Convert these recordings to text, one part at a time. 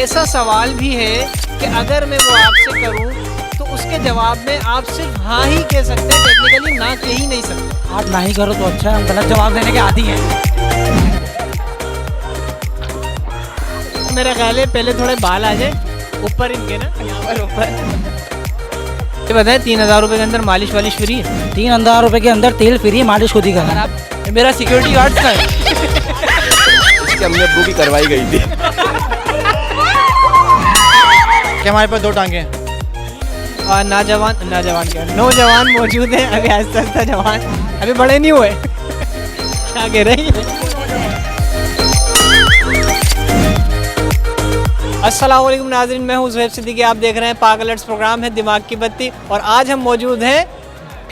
ऐसा सवाल भी है कि अगर मैं वो आपसे करूं तो उसके जवाब में आप सिर्फ हाँ ही कह सकते हैं, टेक्निकली ना कह ही नहीं सकते। आप ना ही करो तो अच्छा है, हम गलत जवाब देने के आदी हैं। मेरा ख्याल है पहले थोड़े बाल आ जाए ऊपर इनके ना, यहाँ पर ऊपर। ये बताएं 3,000 रुपये के अंदर मालिश वालिश फ्री है? 3,000 रुपये के अंदर तेल फ्री, मालिश खुद ही करना। आप मेरा सिक्योरिटी गार्ड का है। इसके हमने अब्बू की करवाई गई थी। क्या हमारे पास 2 टांगे हैं? और नौजवान क्या नौजवान मौजूद हैं, अभी आहिस्ता आहिस्ता जवान, अभी बड़े नहीं हुए। क्या कह रही है? अस्सलाम वालेकुम नाज़रीन, मैं हूँ ज़ुहैब सिद्दीकी, आप देख रहे हैं पाक अलर्ट्स, प्रोग्राम है दिमाग की बत्ती। और आज हम मौजूद हैं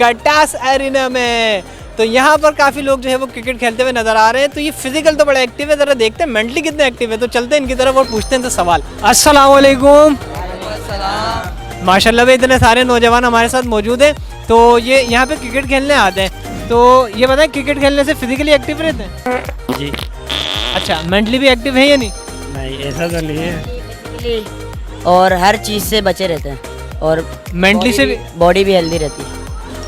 कटास एरिना में। तो यहाँ पर काफ़ी लोग जो है वो क्रिकेट खेलते हुए नज़र आ रहे हैं। तो ये फिजिकल तो बड़ा एक्टिव है, ज़रा देखते हैं मेंटली कितने एक्टिव है। तो चलते हैं इनकी तरफ और पूछते हैं तो सवाल। अस्सलाम वालेकुम। माशाल्लाह भाई इतने सारे नौजवान हमारे साथ मौजूद हैं। तो ये यहाँ पे क्रिकेट खेलने आते हैं। तो ये बताएं क्रिकेट खेलने से फिजिकली एक्टिव रहते हैं? जी। अच्छा, मेंटली भी एक्टिव है या नहीं? नहीं, ऐसा तो नहीं है। और हर चीज़ से बचे रहते हैं, और मेंटली से भी बॉडी भी हेल्दी रहती है।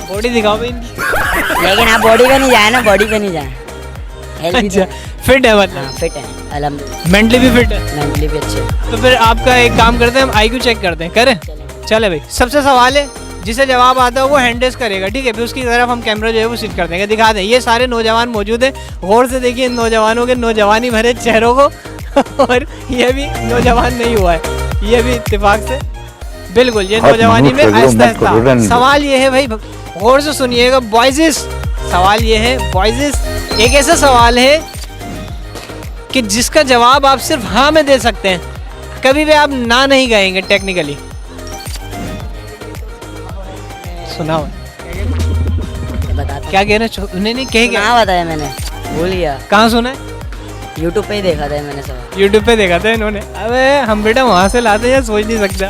बॉडी दिखाओ भाई इनकी। लेकिन आप बॉडी पे नहीं जाए ना, बॉडी पे नहीं जाए। अच्छा, फिट है मतलब? फिट है अल्हम्दुलिल्लाह। मेंटली भी फिट है? मेंटली भी अच्छे। तो फिर आपका एक काम करते हैं, हम आईक्यू चेक करते हैं, करें? चले भाई, सबसे सवाल है जिसे जवाब आता है वो हैंड रेस करेगा, ठीक है? फिर उसकी तरफ हम कैमरा जो है वो सेट कर देंगे, दिखा दें। ये सारे नौजवान मौजूद हैं, गौर से देखिए इन नौजवानों के नौजवानी भरे चेहरों को। और ये भी नौजवान नहीं हुआ है, ये भी इत्तेफाक से बिल्कुल ये नौजवानी में आहिस्ता आहिस्ता। सवाल ये है भाई, गौर से सुनिएगा बॉयजिस, सवाल ये है बॉयजिस, एक ऐसा सवाल है कि जिसका जवाब आप सिर्फ हाँ में दे सकते हैं, कभी भी आप ना नहीं कहेंगे टेक्निकली। सुना हुआ क्या कह रहे हैं? नहीं कह गया, हाँ बताया मैंने, भूल गया। कहाँ सुना है? यूट्यूब पे ही देखा था मैंने सवाल। यूट्यूब पे देखा था इन्होंने। अबे हम बेटा वहाँ से लाते हैं, सोच नहीं सकता।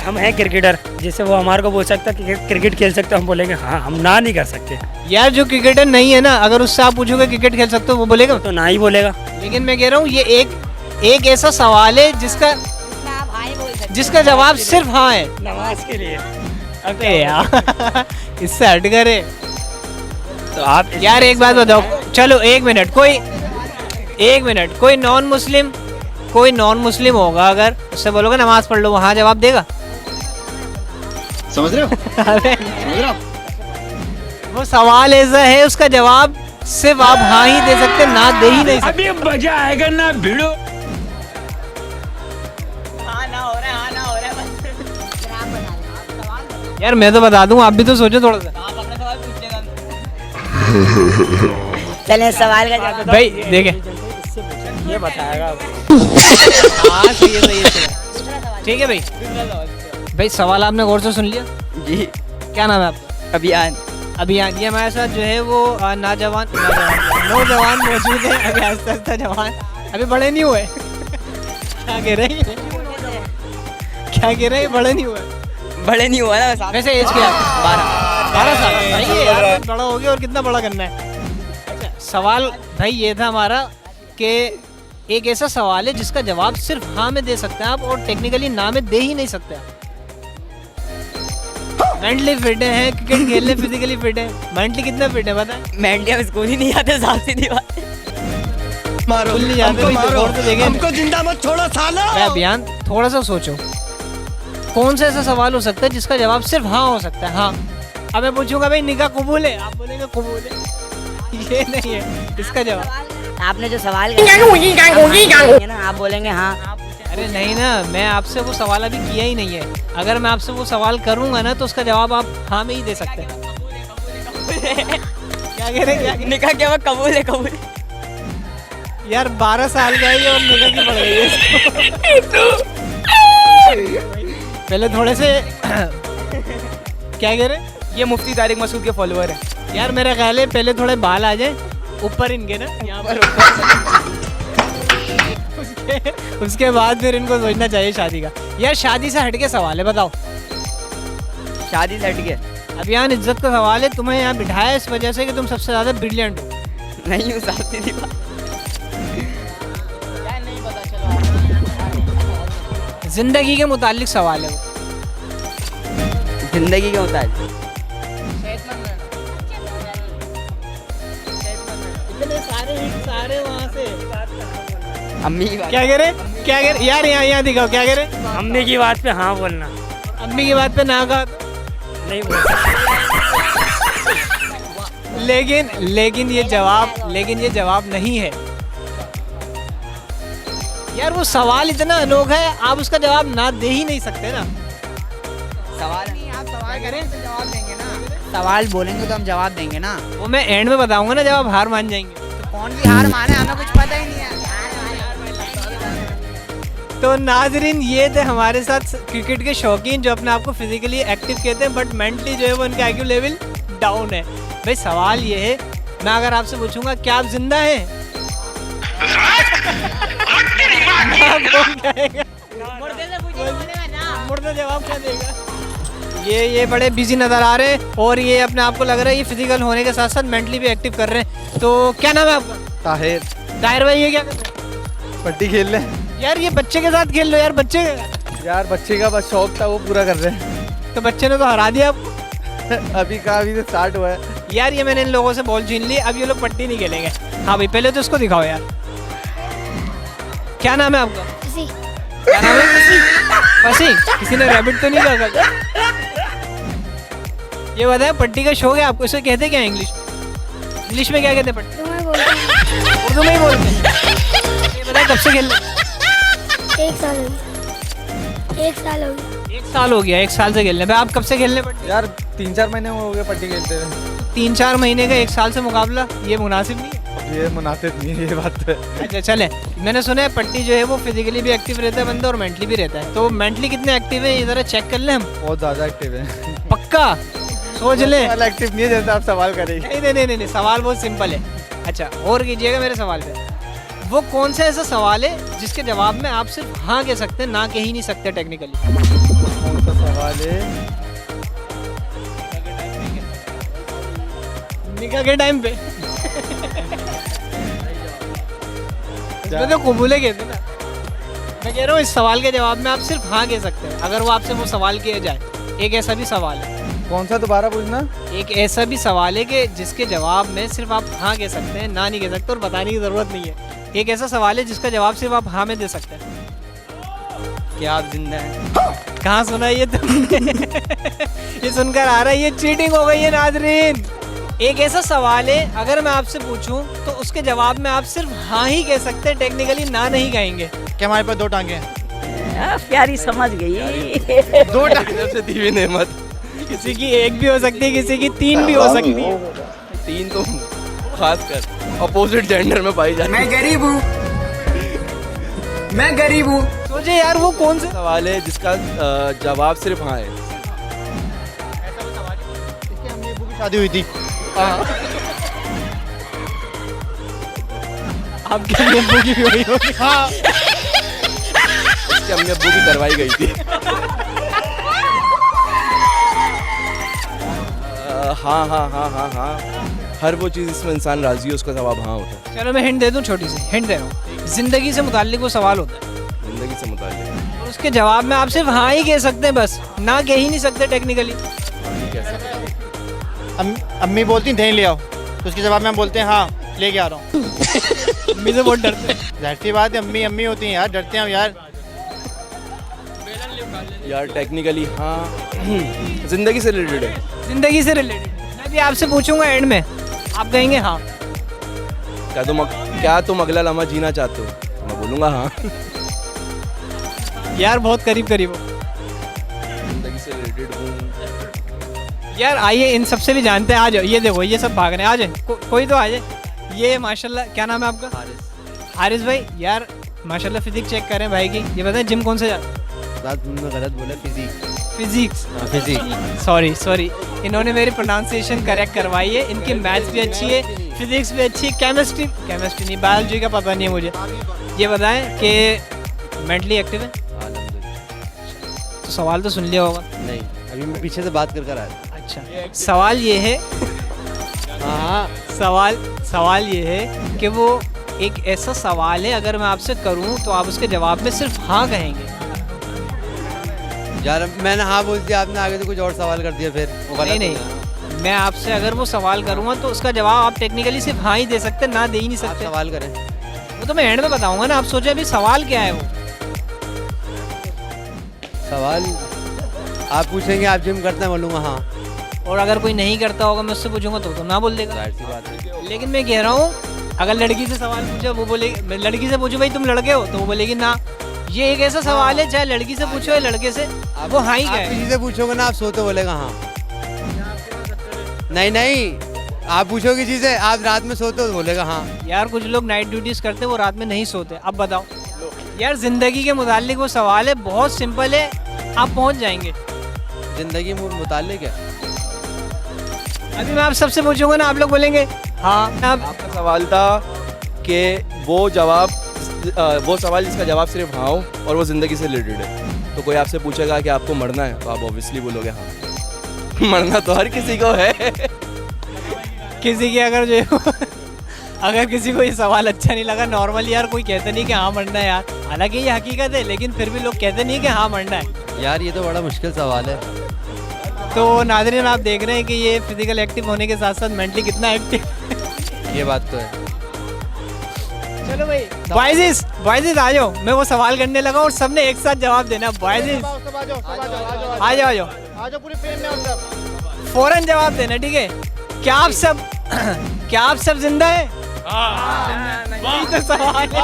हम हैं क्रिकेटर, जैसे वो हमारे को बोल सकता कि क्रिकेट खेल सकते, हम बोलेंगे हाँ, हम ना नहीं कर सकते। यार जो क्रिकेटर नहीं है ना, अगर उससे आप पूछोगे क्रिकेट खेल सकते हो, वो बोलेगा तो ना ही बोलेगा। लेकिन मैं कह रहा हूँ ये एक ऐसा सवाल है जिसका जवाब सिर्फ हाँ है। नमाज के लिए। अबे यार इससे हट करे। तो आप यार एक बात बताओ, चलो एक मिनट, कोई नॉन मुस्लिम होगा, अगर उससे बोलोगे नमाज पढ़ लो, वहाँ जवाब देगा? समझ रहे हो? अबे समझ रहे हो? वो सवाल ऐसा है, उसका जवाब सिर्फ आप हाँ ही दे सकते, ना दे ही नहीं सकते। अभी मजा आएगा ना भिड़ो। यार मैं तो बता दूं, आप भी तो सोचो थोड़ा सा। चलिए सवाल का जवाब भाई देखे, ये बताएगा। हाँ सही है। ठीक है भाई सवाल आपने गौर से सुन लिया? जी। क्या नाम है आपका? अभियान। ये हमारे साथ जो है वो नौजवान मौजूद है, अभी आहिस्ता आहिस्ता जवान, अभी बड़े नहीं हुए। क्या कह रहे हैं? बड़े नहीं हुए? बड़े नहीं हुआ ना। वैसे एज क्या है? 12 साल। सही है यार, बहुत बड़ा हो गया, और कितना बड़ा करना है? अच्छा, सवाल भाई ये था हमारा कि एक ऐसा सवाल है जिसका जवाब सिर्फ हाँ में दे सकते हैं आप, और टेक्निकली ना में दे ही नहीं सकते आप। मेंटली फिट है, क्रिकेट खेलने फिजिकली फिट है। मेंटली कितना फिट है बताएं? मेंटली हम स्कूल ही नहीं आते, साफ सीधी बात। मारो, नहीं जाते भाई, तो गौर से देखें। हमको जिंदा मत छोड़ो सालो। मैं अभियान थोड़ा सा सोचो, कौन सा ऐसा सवाल हो सकता है जिसका जवाब सिर्फ हाँ हो सकता है? हाँ, अब मैं पूछूंगा भाई निकाह कबूल है, आप बोलेंगे कबूल है। ये नहीं है इसका जवाब। आपने जो सवाल किया ना, आप बोलेंगे हाँ। अरे नहीं ना, मैं आपसे वो सवाल अभी किया ही नहीं है। अगर मैं आपसे वो सवाल करूंगा ना, तो उसका जवाब आप हाँ में ही दे सकते हैं। क्या कह रहे हैं? निकाह क्या? कबूल है। यार 12 साल का है और निकाह की पड़ गई है। पहले थोड़े से क्या कह रहे? ये मुफ्ती तारिक मसूद के फॉलोअर है। यार मेरा ख्याल है पहले थोड़े बाल आ जाए ऊपर इनके ना, यहाँ पर उसके बाद फिर इनको सोचना चाहिए शादी का। यार शादी से हटके सवाल है, बताओ। शादी से हट के अभियान इज्जत का सवाल है, तुम्हें यहाँ बिठाया इस वजह से कि तुम सबसे ज़्यादा ब्रिलियंट हो। नहीं हूँ साथी थी बात। जिंदगी के मुतालिक सवाल है वो। जिंदगी के मुताबिक सारे वहाँ से अम्मी की बात। क्या कह रहे, क्या कह रहे यार, यहाँ दिखाओ क्या कह रहे। अम्मी की बात पे हाँ बोलना, अम्मी की बात पे ना कहा तो। नहीं बोल सकते। लेकिन ये जवाब नहीं है यार। वो सवाल इतना अनोखा है, आप उसका जवाब ना दे ही नहीं सकते ना। सवाल आप सवाल करें तो जवाब देंगे ना। सवाल बोलेंगे तो हम जवाब देंगे ना। वो मैं एंड में बताऊंगा ना जब आप हार मान जाएंगे। तो कौन सी हार माने, हमें कुछ पता ही नहीं है। तो नाजरीन, ये थे हमारे साथ क्रिकेट के शौकीन जो अपने आप को फिजिकली एक्टिव कहते हैं, बट मेंटली जो है वो उनका IQ लेवल डाउन है। भाई सवाल ये है, मैं अगर आपसे पूछूंगा क्या आप जिंदा हैं? मुर्दा जवाब क्या देगा? ये बड़े बिजी नजर आ रहे हैं और ये अपने आप को लग रहा है ये फिजिकल होने के साथ साथ मेंटली भी एक्टिव कर रहे हैं। तो क्या नाम है आपका? ताहिर ताहिर भाई, ये क्या कर रहे हैं? पट्टी खेल ले यार ये बच्चे के साथ खेल लो यार, बच्चे यार, बच्चे का बस शौक था, वो पूरा कर रहे हैं। तो बच्चे ने तो हरा दिया आपको। अभी से स्टार्ट हुआ है। यार ये मैंने इन लोगों से बॉल छीन ली, अब ये लोग पट्टी नहीं खेलेंगे। हाँ भाई, पहले तो इसको दिखाओ यार। क्या नाम है आपका? क्या नाम है? पसी? किसी ने रैबिट तो नहीं कहा? ये बताए पट्टी का शौक है आपको, इसे कहते क्या इंग्लिश में क्या कहते हैं पट्टी? उर्दू में ही बोलते हैं। ये बताए कब से खेल रहे? 1 साल हो गया। 1 साल हो गया। 1 साल हो गया, 1 साल से खेलने पे। आप कब से खेलने पट्टी? यार 3-4 महीने हो गए पट्टी खेलते हुए। 3-4 महीने का 1 साल से मुकाबला, ये मुनासिब नहीं है। ये मुनासिब नहीं है, ये बात तो है। अच्छा चले, मैंने सुना है पट्टी जो है वो फिजिकली भी एक्टिव रहता है बंदा और मेंटली भी रहता है। तो मेंटली कितने एक्टिव है ये जरा चेक कर ले हम। बहुत ज़्यादा एक्टिव है। पक्का सोच ले। एक्टिव नहीं है जैसे आप सवाल करेंगे। नहीं, सवाल बहुत सिंपल है। अच्छा और कीजिएगा मेरे सवाल पे। वो कौन सा ऐसा सवाल है जिसके जवाब में आप सिर्फ हाँ कह सकते हैं, ना कह ही नहीं सकते टेक्निकली? कौन सा सवाल है? निकाह के टाइम पे इसमें तो कबूले कहते ना। मैं कह रहा हूँ इस सवाल के जवाब में आप सिर्फ हाँ कह सकते हैं अगर वो आपसे वो सवाल किया जाए। एक ऐसा भी सवाल है। कौन सा दोबारा पूछना? एक ऐसा भी सवाल है कि जिसके जवाब में सिर्फ आप हाँ कह सकते हैं, ना नहीं कह सकते और बताने की ज़रूरत नहीं है। एक ऐसा सवाल है जिसका जवाब सिर्फ आप हाँ में दे सकते हैं। क्या आप जिंदा हैं? कहाँ सुना ये तुमने? ये सुनकर आ रहा है, ये चीटिंग हो गई है नाजरीन। एक ऐसा सवाल है अगर मैं आपसे पूछूं तो उसके जवाब में आप सिर्फ हाँ ही कह सकते हैं, टेक्निकली ना नहीं कहेंगे। क्या हमारे पास 2 टांगे हैं? प्यारी समझ गई। 2 टांगे से दी हुई नेमत। किसी की 1 भी हो सकती है, किसी की 3 भी हो सकती है। 3 तो खासकर अपोजिट जेंडर में पाई जाती है। मैं गरीब हूँ। सोचे यार वो कौन सा सवाल है जिसका जवाब सिर्फ हाँ है। इसके अम्मी अब्बू की शादी हुई थी। आपके अब्बू की भी हुई होगी। हाँ इसके अम्मी अब्बू की करवाई गई थी। हाँ। हर वो चीज़ इसमें इंसान राजी है उसका जवाब हाँ होता है। चलो मैं हिंट दे दूं, छोटी सी हिंट दे रहा हूँ। जिंदगी से मुताल्लिक वो सवाल होता है जिंदगी से मुताल्लिक। और उसके जवाब में आप सिर्फ हाँ ही कह सकते हैं, बस ना कह ही नहीं सकते टेक्निकली। अम्मी बोलती हैं दही ले आओ, तो उसके जवाब में हम बोलते हैं हाँ लेके आ रहा हूँ। अम्मी से बहुत डरते हैं। जाहिर सी बात है, अम्मी होती हैं यार, डरते हैं हम यार। यार टेक्निकली हाँ जिंदगी से रिलेटेड है। जिंदगी से रिलेटेड मैं भी आपसे पूछूंगा एंड में, आप कहेंगे हाँ। क्या तुम अगला लम्हा जीना चाहते हो? तो मैं बोलूँगा हाँ। यार बहुत करीब हो जिंदगी से रिलेटेड हूँ। यार। आइए इन सबसे भी जानते हैं, आ जाओ। ये देखो ये सब भाग रहे हैं, आ जाए कोई तो आ जाए। ये माशाल्लाह, क्या नाम है आपका? हारिस भाई। यार माशाल्लाह फिजिक्स चेक करें भाई की। ये बताएं जिम कौन से जाते? तुमने गलत बोला, फिजिक्स। सॉरी इन्होंने मेरी प्रोनाउंसिएशन करेक्ट करवाई है। इनकी मैथ्स भी अच्छी है, फिजिक्स भी अच्छी है, केमिस्ट्री नहीं, बायोलॉजी का पता नहीं है मुझे। ये बताएं कि मेंटली एक्टिव है? तो सवाल तो सुन लिया होगा। नहीं, अभी मैं पीछे से बात कर आया। अच्छा, सवाल ये है, सवाल ये है कि वो एक ऐसा सवाल है अगर मैं आपसे करूं तो आप उसके जवाब में सिर्फ हाँ कहेंगे। यार मैंने हाँ बोल दिया, आपने आगे तो कुछ और सवाल कर दिया फिर वो गलत नहीं हो गया। नहीं, मैं आपसे अगर वो सवाल करूंगा तो उसका जवाब आप टेक्निकली सिर्फ हाँ ही दे सकते, ना दे ही नहीं आप सकते। सवाल करें। वो तो मैं एंड में बताऊंगा ना, आप सोचे अभी सवाल क्या है वो। सवाल आप पूछेंगे, आप जिम करते हैं, बोलूँगा हाँ। और अगर कोई नहीं करता होगा मैं उससे पूछूंगा तो ना बोल देगा। जाहिर सी बात है। लेकिन मैं कह रहा हूँ अगर लड़की से सवाल पूछा वो बोलेगी, मैं लड़की से पूछूं भाई तुम लड़के हो तो वो बोलेगी ना। ये एक ऐसा सवाल है चाहे लड़की से पूछो या लड़के से, वो हाँ ही आप कहे। किसी से पूछोगे ना, आप सोते बोलेगा हाँ। नहीं, आप पूछोगे किसी से, आप रात में सोते हो तो बोलेगा हाँ। यार कुछ लोग नाइट ड्यूटीज करते हैं वो रात में नहीं सोते। अब बताओ यार, जिंदगी के मुतालिक वो सवाल है, बहुत सिंपल है, आप पहुंच जाएंगे। जिंदगी में मुतालिक है। अभी मैं आप सबसे पूछूंगा ना, आप लोग बोलेंगे हाँ। अब आपका सवाल था कि वो सवाल जिसका जवाब सिर्फ हाँ हो और वो ज़िंदगी से रिलेटेड है। तो कोई आपसे पूछेगा कि आपको मरना है तो आप ऑब्वियसली बोलोगे हाँ। मरना तो हर किसी को है। किसी की अगर जो अगर किसी को ये सवाल अच्छा नहीं लगा, नॉर्मली यार कोई कहते नहीं कि हाँ मरना है यार, हालांकि ये हकीकत है, लेकिन फिर भी लोग कहते नहीं कि हाँ मरना है। यार ये तो बड़ा मुश्किल सवाल है। तो नाज़रीन आप देख रहे हैं कि ये फिजिकल एक्टिव होने के साथ साथ मेंटली कितना एक्टिव। ये बात तो है। चलो भाई बॉयज़ आ जाओ, मैं वो सवाल करने लगा और सबने एक साथ जवाब देना। बॉयज़ आ जाओ पूरी फ्रेम में हो सब। फौरन जवाब देना, ठीक है? क्या आप सब जिंदा है? यही तो सवाल है।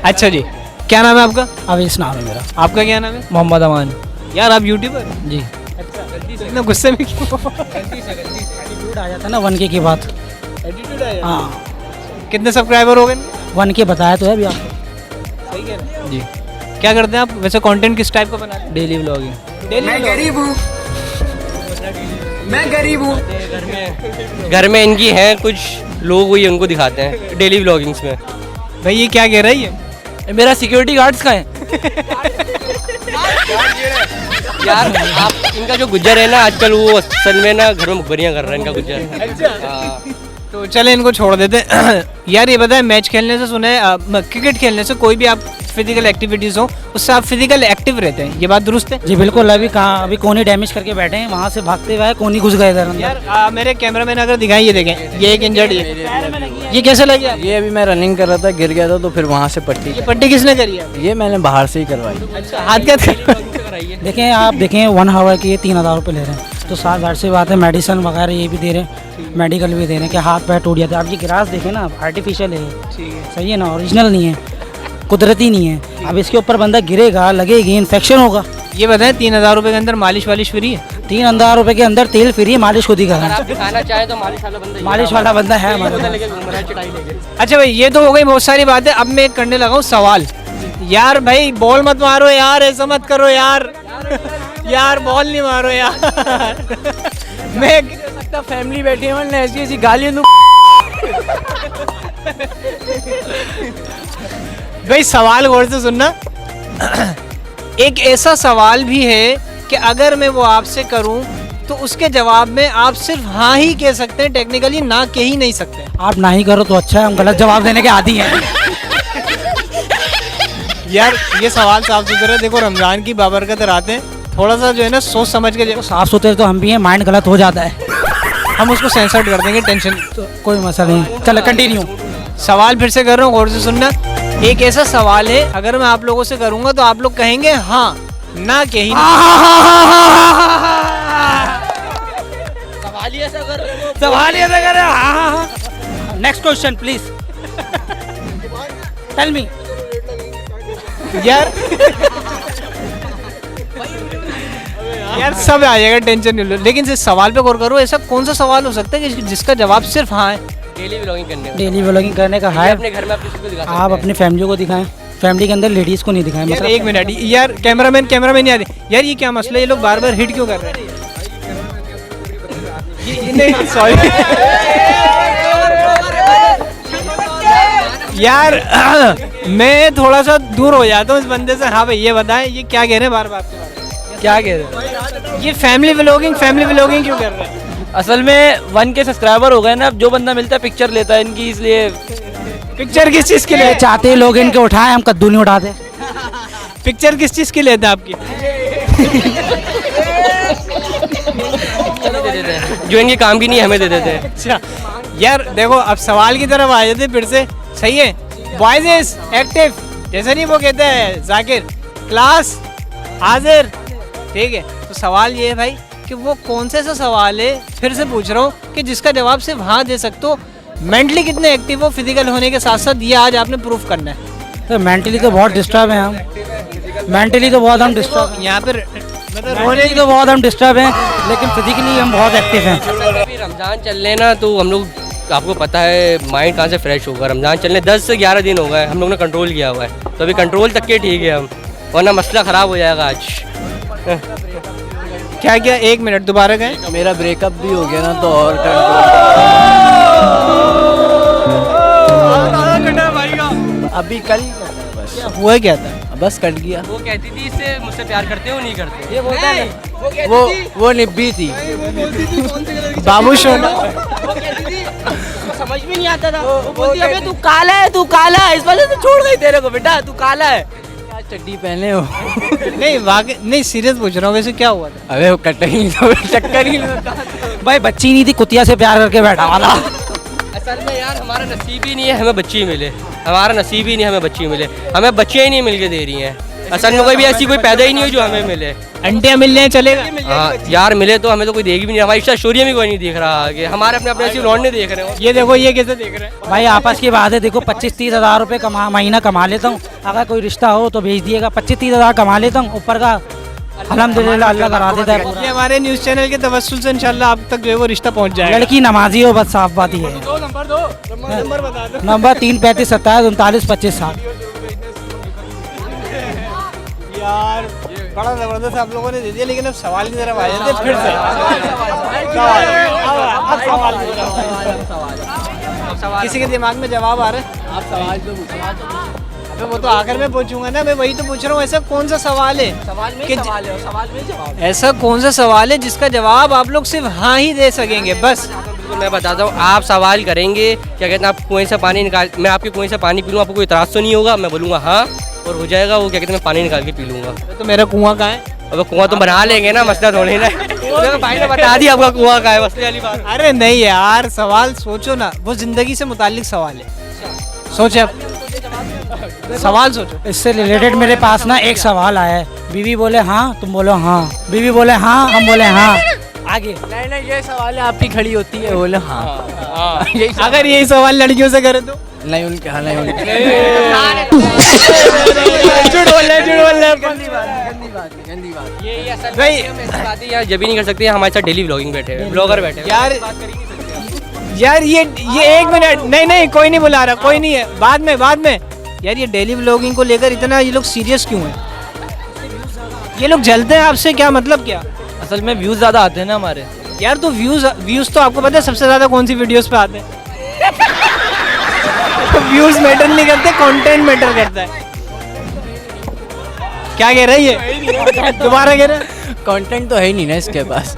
अच्छा जी, क्या नाम है आपका? अवेश नाम है मेरा। आपका क्या नाम है? मोहम्मद अमान यार आप यूट्यूबर जी। अच्छा, इतना गुस्से में क्यों? एटीट्यूड आ जाता है ना 1K की बात। एटीट्यूड है। हाँ, कितने सब्सक्राइबर हो गए? 1K बताया तो है अभी आपको। सही कह रहे हैं जी। क्या करते हैं आप वैसे? कंटेंट किस टाइप का बनाते हैं? Daily vlogging. मैं गरीब हूँ, मैं गरीब हूँ। घर में इनकी हैं कुछ लोग, वही उनको दिखाते हैं डेली व्लॉगिंग्स में। भाई ये क्या कह रही है? मेरा सिक्योरिटी गार्ड्स का है। यार आप इनका जो गुज्जर है ना आजकल, वो असल में ना घर में मुखबरियाँ कर रहा है इनका गुज्जर। हाँ। तो चले इनको छोड़ देते हैं। यार ये बताएं, मैच खेलने से सुने क्रिकेट खेलने से कोई भी आप फिजिकल एक्टिविटीज़ हो उससे आप फिजिकल एक्टिव रहते हैं, ये बात दुरुस्त है? जी बिल्कुल। अभी कोनी डैमेज करके बैठे हैं, वहाँ से भागते हुए कोनी घुस गए इधर अंदर। यार मेरे कैमरामैन अगर दिखाएं, ये देखें, ये एक इंजर्ड ये कैसे लगी आपको? ये अभी मैं रनिंग कर रहा था, गिर गया था तो फिर वहाँ से पट्टी। ये पट्टी किसने करी है? ये मैंने बाहर से ही करवाई। अच्छा, हाथ क्या देखें आप, देखें 1 आवर के ये 3000 रुपये ले रहे हैं, तो साथ जाहिर सी बात है मेडिसिन वगैरह ये भी दे रहे हैं, मेडिकल भी दे रहे हैं कि हाथ पैर टूट जाते हैं। आप ये ग्रास देखें ना, आर्टिफिशियल है, सही है ना, ओरिजिनल नहीं है, कुदरती नहीं है। अब इसके ऊपर बंदा गिरेगा, लगेगी, इन्फेक्शन होगा। ये बताएं 3000 रुपये के अंदर मालिश वालिश फ्री है? 3000 रुपये के अंदर तेल फ्री है, मालिश खुद ही करना। खाना चाहे तो मालिश वाला बंदा, मालिश वाला बंदा है हमारे। अच्छा भाई, ये तो हो गई बहुत सारी बातें। अब मैं करने लगा हूँ सवाल। यार भाई बॉल मत मारो यार, ऐसा मत करो यार। यार बॉल नहीं मारो यार। मैं सकता फैमिली बैठी है, मैंने ऐसी ऐसी गालियाँ दूँ। भाई सवाल गौर से सुनना। एक ऐसा सवाल भी है कि अगर मैं वो आपसे करूं तो उसके जवाब में आप सिर्फ हाँ ही कह सकते हैं, टेक्निकली ना कह ही नहीं सकते। आप ना ही करो तो अच्छा है, हम गलत जवाब देने के आदी हैं। यार ये सवाल साफ सुथरा, देखो रमजान की बाबरकत रातें, थोड़ा सा जो है ना सोच समझ के, साफ सुथरे तो हम भी हैं, माइंड गलत हो जाता है, हम उसको सेंसर कर देंगे, टेंशन। तो कोई मसला नहीं। चलो कंटिन्यू। सवाल फिर से कर रहा हूँ, गौर से सुनना। एक ऐसा सवाल है अगर मैं आप लोगों से करूंगा तो आप लोग कहेंगे हाँ, ना कहीं सवाल ही ऐसा कर रहे हो। सवाल ये कर रहे हैं। Next question please tell me. यार सब आ जाएगा, टेंशन नहीं लो, लेकिन इस सवाल पे गौर करो। ऐसा कौन सा सवाल हो सकता है जिसका जवाब सिर्फ हाँ है? डेली व्लॉगिंग करने का। डेली व्लॉगिंग करने का है। अपने घर में आप किसी को दिखा सकते आप हैं। अपनी फैमिली को दिखाएं, फैमिली के अंदर लेडीज को नहीं दिखाएं। यार एक मिनट यार, कैमरामैन याद है यार, ये क्या मसला है? ये लोग बार बार हिट क्यों कर रहे हैं? सॉरी यार मैं थोड़ा सा दूर हो जाता हूँ इस बंदे से। हाँ भाई ये बताएं, ये क्या कह रहे हैं बार बार आपके बारे में? क्या कह रहे हैं? ये फैमिली व्लॉगिंग क्यों कर रहे हैं? असल में 1 के सब्सक्राइबर हो गए ना, अब जो बंदा मिलता है पिक्चर लेता है इनकी, इसलिए पिक्चर किस चीज़ के लिए चाहते हैं लोग इनके उठाए, हम कद्दू नहीं उठाते। पिक्चर किस चीज़ की लेते हैं आपकी? दे देते हैं जो इनके काम की नहीं हमें दे देते हैं। अच्छा यार देखो, अब सवाल की तरफ आ जाते फिर से। सही है, बॉयज इज एक्टिव, जैसे नहीं वो कहते हैं जाकिर, क्लास हाजिर। ठीक है, तो सवाल ये है भाई कि वो कौन से ऐसा सवाल है, फिर से पूछ रहा हूँ, कि जिसका जवाब सिर्फ हाँ दे सकते हो। मेंटली कितने एक्टिव हो फिजिकल होने के साथ साथ, ये आज आपने प्रूफ करना है। तो मेंटली तो बहुत डिस्टर्ब हैं हम, मेंटली तो बहुत हम डिस्टर्ब, यहाँ पर मतलब रोने की तो बहुत हम डिस्टर्ब हैं, लेकिन फिजिकली हम बहुत एक्टिव हैं। अभी रमज़ान चलने ना, तो हम लोग, आपको पता है माइंड कहाँ से फ्रेश होगा। रमज़ान चलने 10 से 11 दिन हो गए, हम लोग ने कंट्रोल किया हुआ है, तो अभी कंट्रोल तक के ठीक है हम, वरना मसला ख़राब हो जाएगा आज। क्या क्या, 1 मिनट दोबारा कहें। मेरा ब्रेकअप भी हो गया ना, तो और अभी कल ही बस हुआ क्या था? बस कट गया। वो कहती थी इससे मुझसे प्यार करते हो नहीं करते? ये बोलता है वो निब्बी थी। बाबू सोना समझ में नहीं आता था, वो बोलती अबे तू काला है, इस वजह से छोड़ गई तेरे को, बेटा तू काला है। क्या चड्डी पहने हो? नहीं वाकई नहीं, सीरियस पूछ रहा हूँ, वैसे क्या हुआ था? अबे वो कट ही नहीं, चक्कर ही नहीं। भाई बच्ची नहीं थी, कुतिया से प्यार करके बैठा वाला। असल में यार हमारा नसीब ही नहीं है हमें बच्ची मिले, हमारा नसीब ही नहीं हमें बच्ची मिले, हमें बच्चियाँ ही नहीं मिल के दे रही हैं। असल में कोई भी ऐसी कोई पैदा ही नहीं हुई जो हमें मिले। अंटियाँ मिल जाए चलेगा? हाँ यार मिले तो हमें तो कोई देगी भी नहीं, हमारी इच्छा स्टोरी में कोई नहीं देख रहा आगे, हमारे अपने अपने ऐसी लौंडे देख रहे हो। ये देखो ये कैसे देख रहे हैं भाई आपस की बात है, देखो 25-30 हज़ार रुपये महीना कमा लेता हूँ, अगर कोई रिश्ता हो तो भेज दिएगा। 25-30 हज़ार कमा लेता हूँ, ऊपर का अल्हम्दुलिल्लाह अल्लाह करा देता है। ये हमारे न्यूज़ चैनल के तवस्सुल से इंशाल्लाह आप तक जो है वो रिश्ता पहुंच जाएगा। लड़की नमाजी हो, बस साफ बात ही है। नंबर बता दो। नंबर 3 35 27 39 25 60। यार बड़ा ज़बरदस्त आप लोगों ने दे दिया, लेकिन अब सवाल की तरफ आ जाते हैं फिर से। किसी के दिमाग में जवाब आ रहा है? आप सवाल तो पूछो। अबे वो तो आखिर में पूछूंगा ना, मैं वही तो पूछ रहा हूँ। ऐसा कौन सा सवाल है, सवाल में कि सवाल है, सवाल में जवाब। ऐसा कौन सा सवाल है जिसका जवाब आप लोग सिर्फ हाँ ही दे सकेंगे बस? तो मैं बताता हूँ, आप सवाल करेंगे क्या कहते हैं, आप कुएं से पानी निकाल, मैं आपके कुएं से पानी पी लूँ, आपको कोई इतराज़ तो नहीं होगा? मैं बोलूँगा हाँ, और हो जाएगा वो क्या कहते हैं, मैं पानी निकाल के पी लूँगा। तो मेरा कुआं कहाँ है? अब कुआं तो बना लेंगे ना, मसला थोड़ी ना। भाई ने बता दिया आपका कुआं कहाँ है, मसले वाली बात। अरे नहीं यार, सवाल सोचो ना, वो जिंदगी से मुतालिक सवाल है। सोचे आप, सवाल सोचो। इससे रिलेटेड मेरे पास ना एक सवाल आया है। बीवी बोले हाँ, तुम बोलो हाँ, बीवी बोले हाँ, हम बोले हाँ, आगे। नहीं ये सवाल है आपकी खड़ी होती है, बोले हाँ। अगर यही सवाल लड़कियों से करे तो? नहीं उनके, हाँ नहीं उनके। झूठ बोल रहे गंदी बात। ये असल भाई ऐसी बातें यार जब भी नहीं कर सकते, हमारे साथ डेली व्लॉगिंग बैठे हैं, ब्लॉगर बैठे हैं। यार ये 1 मिनट, नहीं कोई नहीं बुला रहा, कोई नहीं है, बाद में। यार ये डेली व्लॉगिंग को लेकर इतना ये लोग सीरियस क्यों हैं? ये लोग जलते हैं आपसे, क्या मतलब क्या? असल में व्यूज ज्यादा आते हैं ना हमारे। यार तो व्यूज तो आपको पता है सबसे ज्यादा कौन सी वीडियोस पे आते हैं? व्यूज मैटर नहीं करते, कंटेंट मैटर करता है। क्या कह रही है? दोबारा कह रहे हैं? कंटेंट तो है ही नहीं ना इसके पास।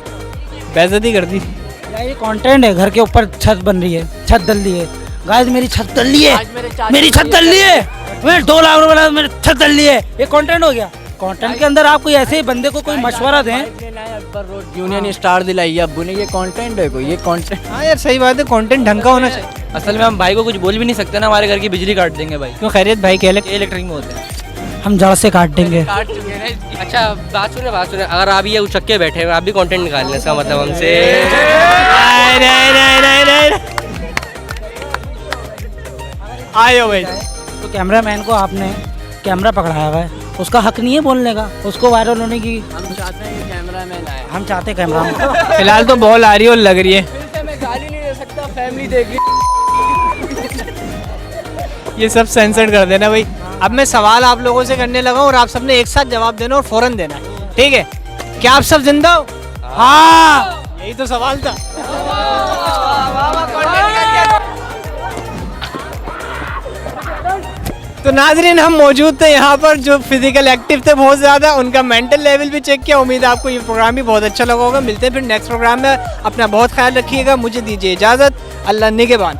बेइज्जती कर दी। ये कंटेंट है, घर के ऊपर छत बन रही है, छत डल रही है। गाइस मेरी छत डल रही है, मेरी छत डल रही है, मेरे 2 लाख रुपए लगा, मेरी छत डल रही है। ये कंटेंट हो गया। कंटेंट के अंदर आप कोई ऐसे ही बंदे को कोई मशवरा दें। यूनियन स्टार दिलाई अब्बू ने, ये कंटेंट है कोई? ये कंटेंट। हाँ यार सही बात है, कंटेंट ढंग का होना चाहिए। असल में हम भाई को कुछ बोल भी नहीं सकते ना, हमारे घर की बिजली काट देंगे भाई। क्यों खैरियत भाई? क्या इलेक्ट्रिक में होते हैं, हम जड़ से काट देंगे। काट चुके हैं। अच्छा बात सुने, अगर आप ये उचक्के बैठे हैं, आप भी कंटेंट निकाल लें, इसका मतलब हमसे। नहीं। आयो भाई। तो कैमरामैन को आपने कैमरा पकड़ाया हुआ है, उसका हक नहीं है बोलने का, उसको वायरल होने की। हम चाहते हैं कि कैमरामैन आए। हम चाहते हैं कैमरा। फिलहाल तो बॉल आ रही है और लग रही है। फिर से मैं गाली नहीं दे सकता, फैमिली देख ये सब सेंसर कर देना भाई। अब मैं सवाल आप लोगों से करने लगा हूँ और आप सबने एक साथ जवाब देना और फौरन देना है, ठीक है? क्या आप सब जिंदा हो? हाँ, यही तो सवाल था। तो नाजरीन हम मौजूद थे यहाँ पर, जो फिजिकल एक्टिव थे बहुत ज़्यादा, उनका मेंटल लेवल भी चेक किया। उम्मीद है आपको ये प्रोग्राम भी बहुत अच्छा लगा होगा। मिलते हैं फिर नेक्स्ट प्रोग्राम में, अपना बहुत ख्याल रखिएगा। मुझे दीजिए इजाज़त, अल्लाह निगहबान।